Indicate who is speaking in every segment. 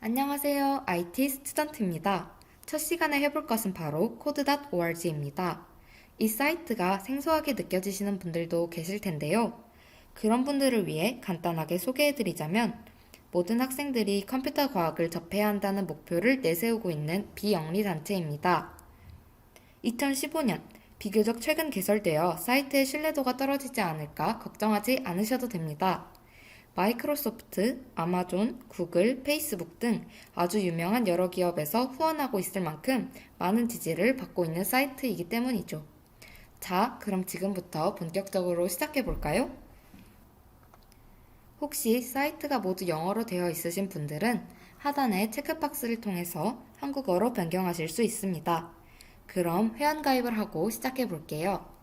Speaker 1: 안녕하세요. IT 스튜던트입니다. 첫 시간에 해볼 것은 바로 code.org입니다. 이 사이트가 생소하게 느껴지시는 분들도 계실 텐데요. 그런 분들을 위해 간단하게 소개해드리자면 모든 학생들이 컴퓨터 과학을 접해야 한다는 목표를 내세우고 있는 비영리 단체입니다. 2015년 비교적 최근 개설되어 사이트의 신뢰도가 떨어지지 않을까 걱정하지 않으셔도 됩니다. 마이크로소프트, 아마존, 구글, 페이스북 등 아주 유명한 여러 기업에서 후원하고 있을 만큼 많은 지지를 받고 있는 사이트이기 때문이죠. 자, 그럼 지금부터 본격적으로 시작해 볼까요? 혹시 사이트가 모두 영어로 되어 있으신 분들은 하단의 체크박스를 통해서 한국어로 변경하실 수 있습니다. 그럼 회원가입을 하고 시작해 볼게요.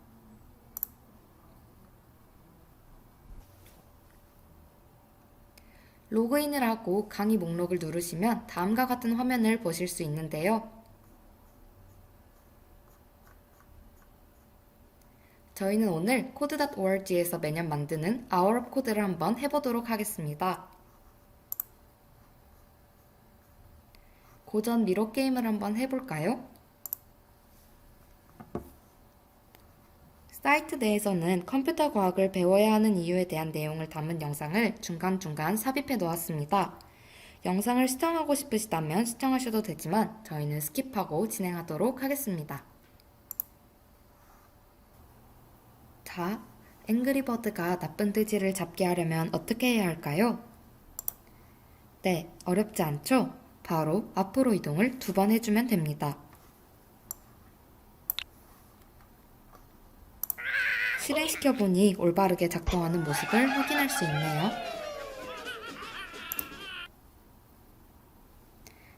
Speaker 1: 로그인을 하고 강의 목록을 누르시면 다음과 같은 화면을 보실 수 있는데요. 저희는 오늘 code.org에서 매년 만드는 Hour of Code를 한번 해보도록 하겠습니다. 고전 미로 게임을 한번 해볼까요? 사이트 내에서는 컴퓨터 과학을 배워야 하는 이유에 대한 내용을 담은 영상을 중간중간 삽입해 놓았습니다. 영상을 시청하고 싶으시다면 시청하셔도 되지만 저희는 스킵하고 진행하도록 하겠습니다. 자, 앵그리버드가 나쁜 돼지를 잡게 하려면 어떻게 해야 할까요? 네, 어렵지 않죠? 바로 앞으로 이동을 2번 해주면 됩니다. 실행시켜보니 올바르게 작동하는 모습을 확인할 수 있네요.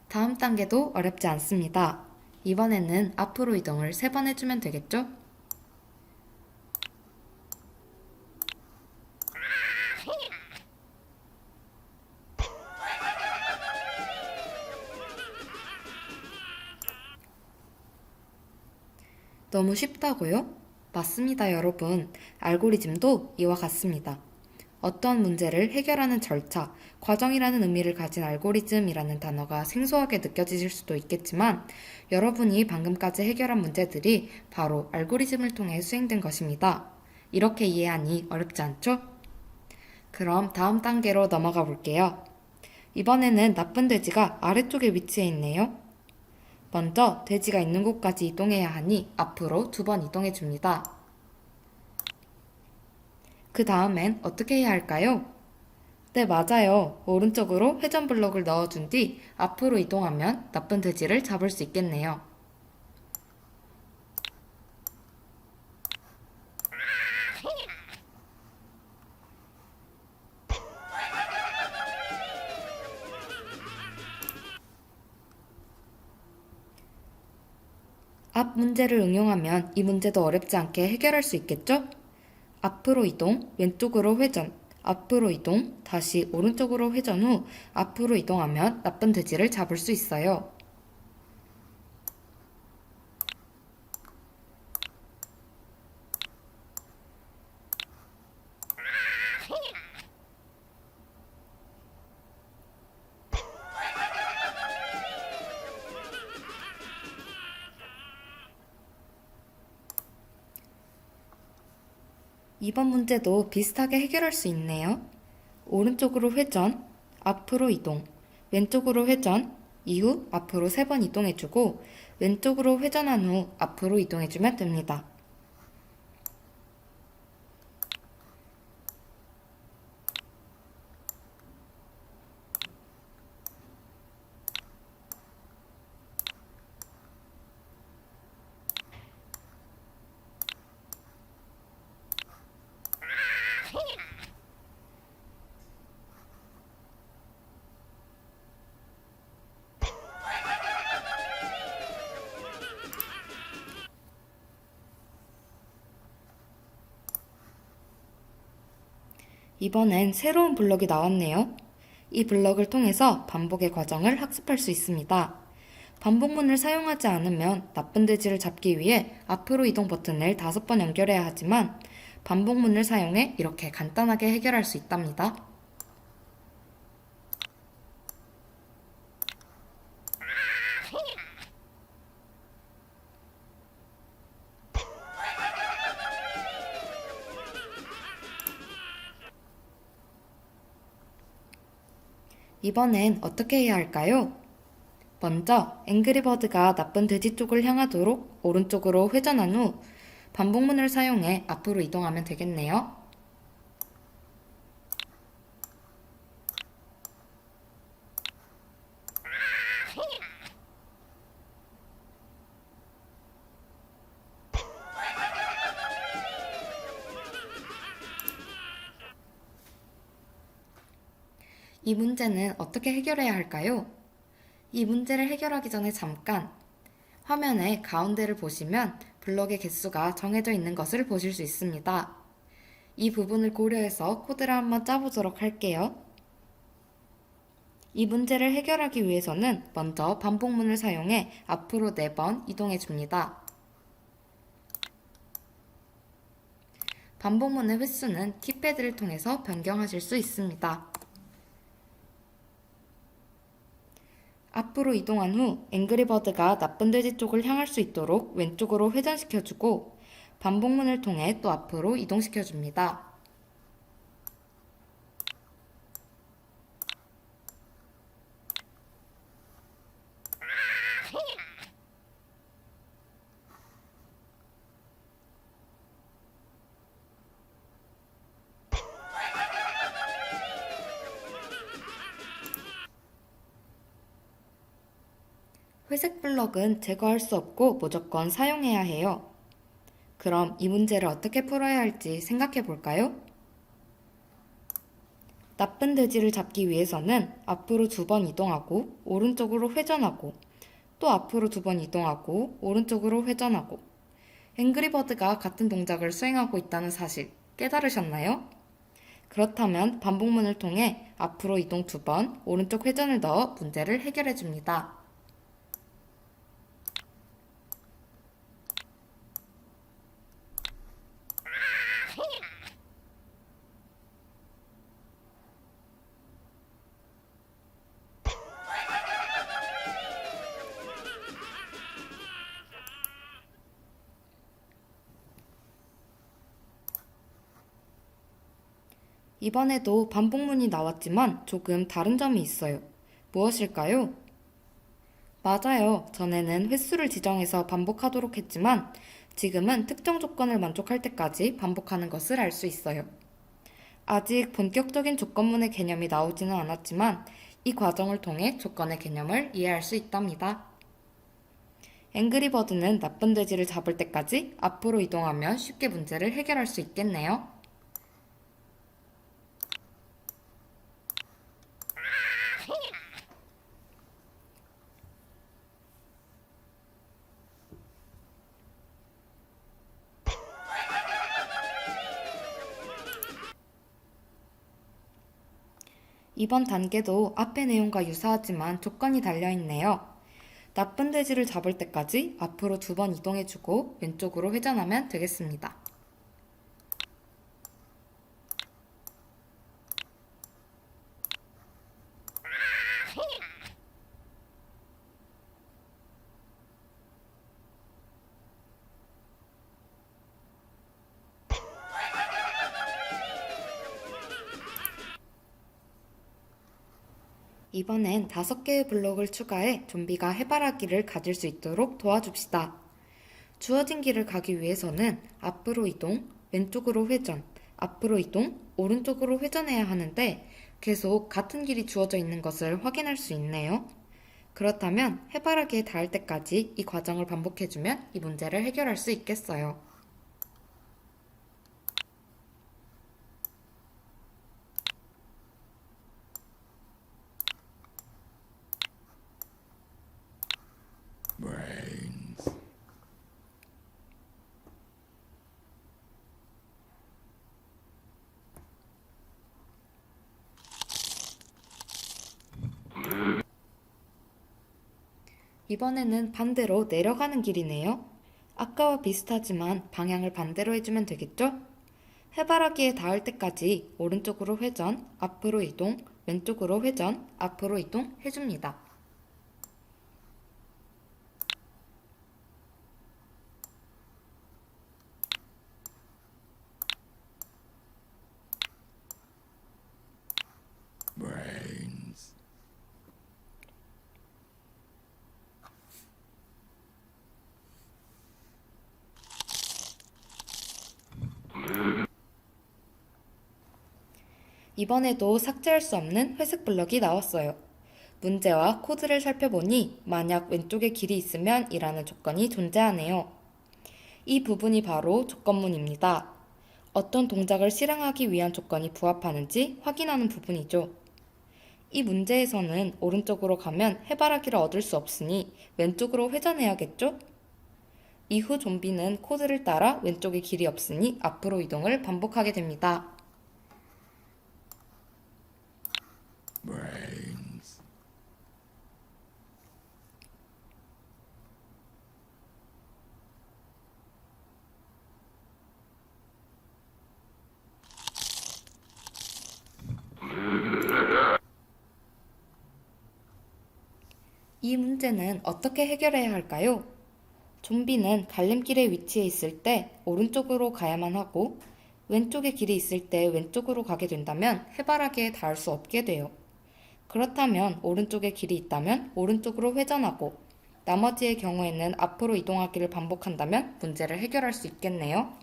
Speaker 1: 다음 단계도 어렵지 않습니다. 이번에는 앞으로 이동을 3번 해주면 되겠죠? 너무 쉽다고요? 맞습니다, 여러분. 알고리즘도 이와 같습니다. 어떤 문제를 해결하는 절차, 과정이라는 의미를 가진 알고리즘이라는 단어가 생소하게 느껴지실 수도 있겠지만 여러분이 방금까지 해결한 문제들이 바로 알고리즘을 통해 수행된 것입니다. 이렇게 이해하니 어렵지 않죠? 그럼 다음 단계로 넘어가 볼게요. 이번에는 나쁜 돼지가 아래쪽에 위치해 있네요. 먼저 돼지가 있는 곳까지 이동해야 하니 앞으로 2번 이동해 줍니다. 그 다음엔 어떻게 해야 할까요? 네, 맞아요. 오른쪽으로 회전 블록을 넣어준 뒤 앞으로 이동하면 나쁜 돼지를 잡을 수 있겠네요. 앞 문제를 응용하면 이 문제도 어렵지 않게 해결할 수 있겠죠? 앞으로 이동, 왼쪽으로 회전, 앞으로 이동, 다시 오른쪽으로 회전 후 앞으로 이동하면 나쁜 돼지를 잡을 수 있어요. 이번 문제도 비슷하게 해결할 수 있네요. 오른쪽으로 회전, 앞으로 이동, 왼쪽으로 회전, 이후 앞으로 3번 이동해주고 왼쪽으로 회전한 후 앞으로 이동해주면 됩니다. 이번엔 새로운 블럭이 나왔네요. 이 블럭을 통해서 반복의 과정을 학습할 수 있습니다. 반복문을 사용하지 않으면 나쁜 돼지를 잡기 위해 앞으로 이동 버튼을 5번 연결해야 하지만 반복문을 사용해 이렇게 간단하게 해결할 수 있답니다. 이번엔 어떻게 해야 할까요? 먼저 앵그리버드가 나쁜 돼지 쪽을 향하도록 오른쪽으로 회전한 후 반복문을 사용해 앞으로 이동하면 되겠네요. 이 문제는 어떻게 해결해야 할까요? 이 문제를 해결하기 전에 잠깐 화면의 가운데를 보시면 블럭의 개수가 정해져 있는 것을 보실 수 있습니다. 이 부분을 고려해서 코드를 한번 짜보도록 할게요. 이 문제를 해결하기 위해서는 먼저 반복문을 사용해 앞으로 4번 이동해 줍니다. 반복문의 횟수는 키패드를 통해서 변경하실 수 있습니다. 앞으로 이동한 후 앵그리버드가 나쁜 돼지 쪽을 향할 수 있도록 왼쪽으로 회전시켜주고 반복문을 통해 또 앞으로 이동시켜줍니다. 회색 블럭은 제거할 수 없고 무조건 사용해야 해요. 그럼 이 문제를 어떻게 풀어야 할지 생각해 볼까요? 나쁜 돼지를 잡기 위해서는 앞으로 2번 이동하고 오른쪽으로 회전하고 또 앞으로 2번 이동하고 오른쪽으로 회전하고 앵그리버드가 같은 동작을 수행하고 있다는 사실 깨달으셨나요? 그렇다면 반복문을 통해 앞으로 이동 2번, 오른쪽 회전을 넣어 문제를 해결해 줍니다. 이번에도 반복문이 나왔지만 조금 다른 점이 있어요. 무엇일까요? 맞아요. 전에는 횟수를 지정해서 반복하도록 했지만 지금은 특정 조건을 만족할 때까지 반복하는 것을 알 수 있어요. 아직 본격적인 조건문의 개념이 나오지는 않았지만 이 과정을 통해 조건의 개념을 이해할 수 있답니다. 앵그리버드는 나쁜 돼지를 잡을 때까지 앞으로 이동하면 쉽게 문제를 해결할 수 있겠네요. 이번 단계도 앞의 내용과 유사하지만 조건이 달려있네요. 나쁜 돼지를 잡을 때까지 앞으로 2번 이동해주고 왼쪽으로 회전하면 되겠습니다. 이번엔 5개의 블록을 추가해 좀비가 해바라기를 가질 수 있도록 도와줍시다. 주어진 길을 가기 위해서는 앞으로 이동, 왼쪽으로 회전, 앞으로 이동, 오른쪽으로 회전해야 하는데 계속 같은 길이 주어져 있는 것을 확인할 수 있네요. 그렇다면 해바라기에 닿을 때까지 이 과정을 반복해주면 이 문제를 해결할 수 있겠어요. 이번에는 반대로 내려가는 길이네요. 아까와 비슷하지만 방향을 반대로 해주면 되겠죠? 해바라기에 닿을 때까지 오른쪽으로 회전, 앞으로 이동, 왼쪽으로 회전, 앞으로 이동 해줍니다.
Speaker 2: brains.
Speaker 1: 이번에도 삭제할 수 없는 회색 블럭이 나왔어요. 문제와 코드를 살펴보니 만약 왼쪽에 길이 있으면 이라는 조건이 존재하네요. 이 부분이 바로 조건문입니다. 어떤 동작을 실행하기 위한 조건이 부합하는지 확인하는 부분이죠. 이 문제에서는 오른쪽으로 가면 해바라기를 얻을 수 없으니 왼쪽으로 회전해야겠죠? 이후 좀비는 코드를 따라 왼쪽에 길이 없으니 앞으로 이동을 반복하게 됩니다. 이 문제는 어떻게 해결해야 할까요? 좀비는 갈림길에 위치해 있을 때 오른쪽으로 가야만 하고 왼쪽에 길이 있을 때 왼쪽으로 가게 된다면 해바라기에 닿을 수 없게 돼요. 그렇다면 오른쪽에 길이 있다면 오른쪽으로 회전하고 나머지의 경우에는 앞으로 이동하기를 반복한다면 문제를 해결할 수 있겠네요.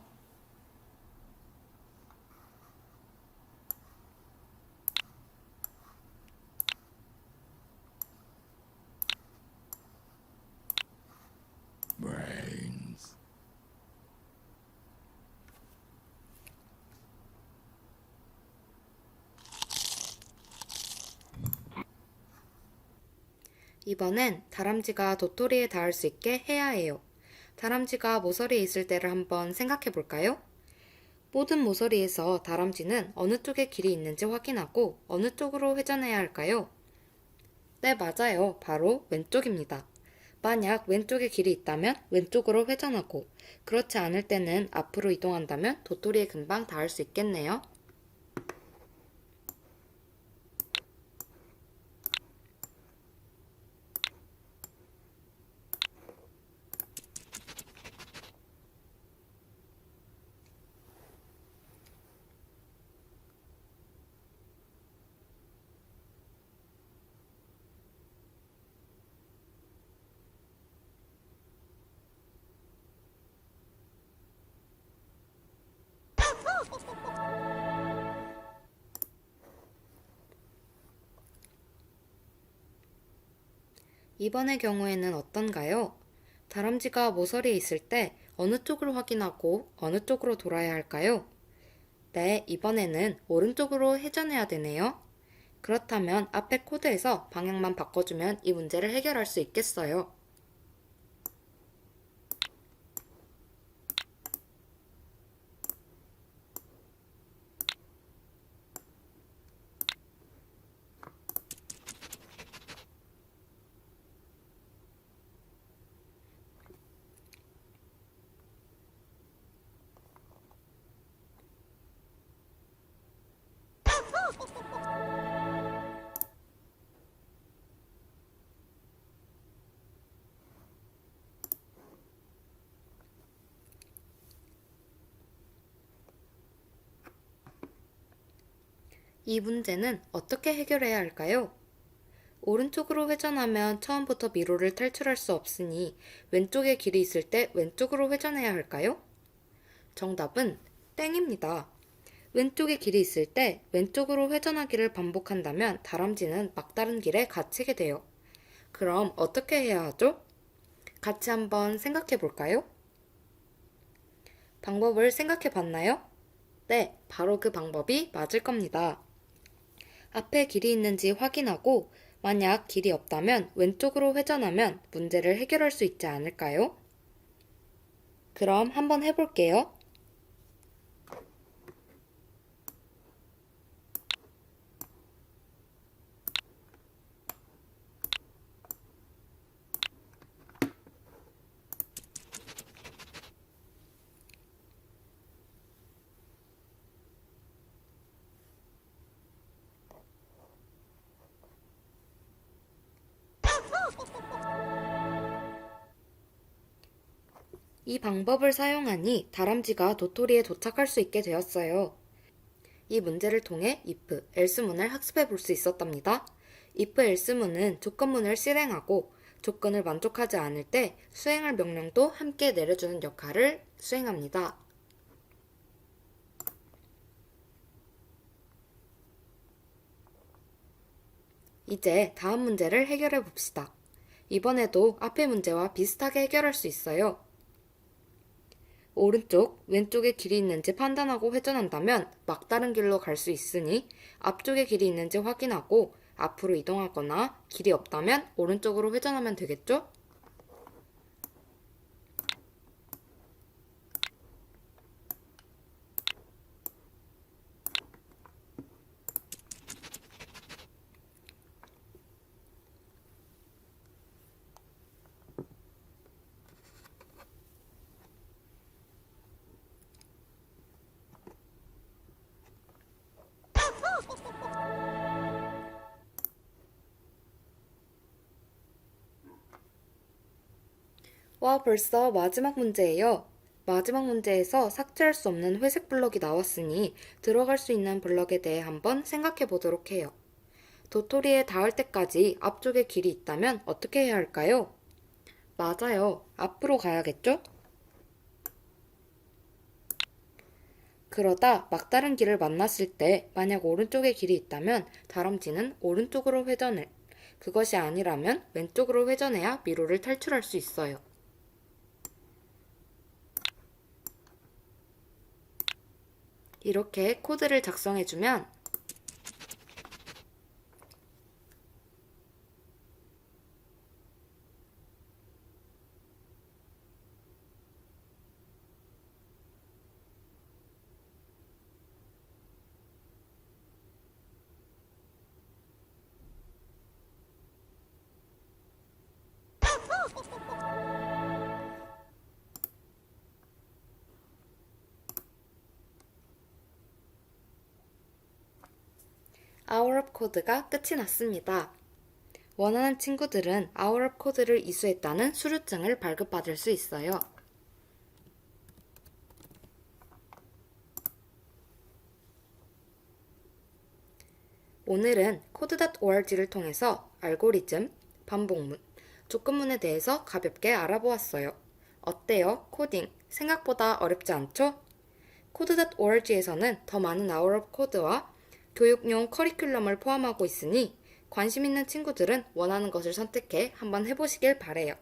Speaker 1: 이번엔 다람쥐가 도토리에 닿을 수 있게 해야 해요. 다람쥐가 모서리에 있을 때를 한번 생각해 볼까요? 모든 모서리에서 다람쥐는 어느 쪽에 길이 있는지 확인하고 어느 쪽으로 회전해야 할까요? 네, 맞아요. 바로 왼쪽입니다. 만약 왼쪽에 길이 있다면 왼쪽으로 회전하고 그렇지 않을 때는 앞으로 이동한다면 도토리에 금방 닿을 수 있겠네요. 이번의 경우에는 어떤가요? 다람쥐가 모서리에 있을 때 어느 쪽을 확인하고 어느 쪽으로 돌아야 할까요? 네, 이번에는 오른쪽으로 회전해야 되네요. 그렇다면 앞에 코드에서 방향만 바꿔주면 이 문제를 해결할 수 있겠어요. 이 문제는 어떻게 해결해야 할까요? 오른쪽으로 회전하면 처음부터 미로를 탈출할 수 없으니 왼쪽에 길이 있을 때 왼쪽으로 회전해야 할까요? 정답은 땡입니다. 왼쪽에 길이 있을 때 왼쪽으로 회전하기를 반복한다면 다람쥐는 막다른 길에 갇히게 돼요. 그럼 어떻게 해야 하죠? 같이 한번 생각해 볼까요? 방법을 생각해 봤나요? 네, 바로 그 방법이 맞을 겁니다. 앞에 길이 있는지 확인하고 만약 길이 없다면 왼쪽으로 회전하면 문제를 해결할 수 있지 않을까요? 그럼 한번 해볼게요. 이 방법을 사용하니 다람쥐가 도토리에 도착할 수 있게 되었어요. 이 문제를 통해 if, else문을 학습해 볼 수 있었답니다. if, else문은 조건문을 실행하고 조건을 만족하지 않을 때 수행할 명령도 함께 내려주는 역할을 수행합니다. 이제 다음 문제를 해결해 봅시다. 이번에도 앞의 문제와 비슷하게 해결할 수 있어요. 오른쪽, 왼쪽에 길이 있는지 판단하고 회전한다면 막다른 길로 갈 수 있으니 앞쪽에 길이 있는지 확인하고 앞으로 이동하거나 길이 없다면 오른쪽으로 회전하면 되겠죠? 와, 벌써 마지막 문제예요. 마지막 문제에서 삭제할 수 없는 회색 블럭이 나왔으니 들어갈 수 있는 블럭에 대해 한번 생각해 보도록 해요. 도토리에 닿을 때까지 앞쪽에 길이 있다면 어떻게 해야 할까요? 맞아요. 앞으로 가야겠죠? 그러다 막다른 길을 만났을 때 만약 오른쪽에 길이 있다면 다람쥐는 오른쪽으로 회전을, 그것이 아니라면 왼쪽으로 회전해야 미로를 탈출할 수 있어요. 이렇게 코드를 작성해주면 아웃업 코드가 끝이 났습니다. 원하는 친구들은 아웃업 코드를 이수했다는 수료증을 발급받을 수 있어요. 오늘은 code.org를 통해서 알고리즘, 반복문, 조건문에 대해서 가볍게 알아보았어요. 어때요? 코딩 생각보다 어렵지 않죠? code.org에서는 더 많은 아웃업 코드와 교육용 커리큘럼을 포함하고 있으니 관심 있는 친구들은 원하는 것을 선택해 한번 해보시길 바래요.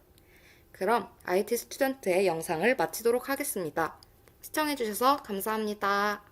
Speaker 1: 그럼 IT 스튜던트의 영상을 마치도록 하겠습니다. 시청해주셔서 감사합니다.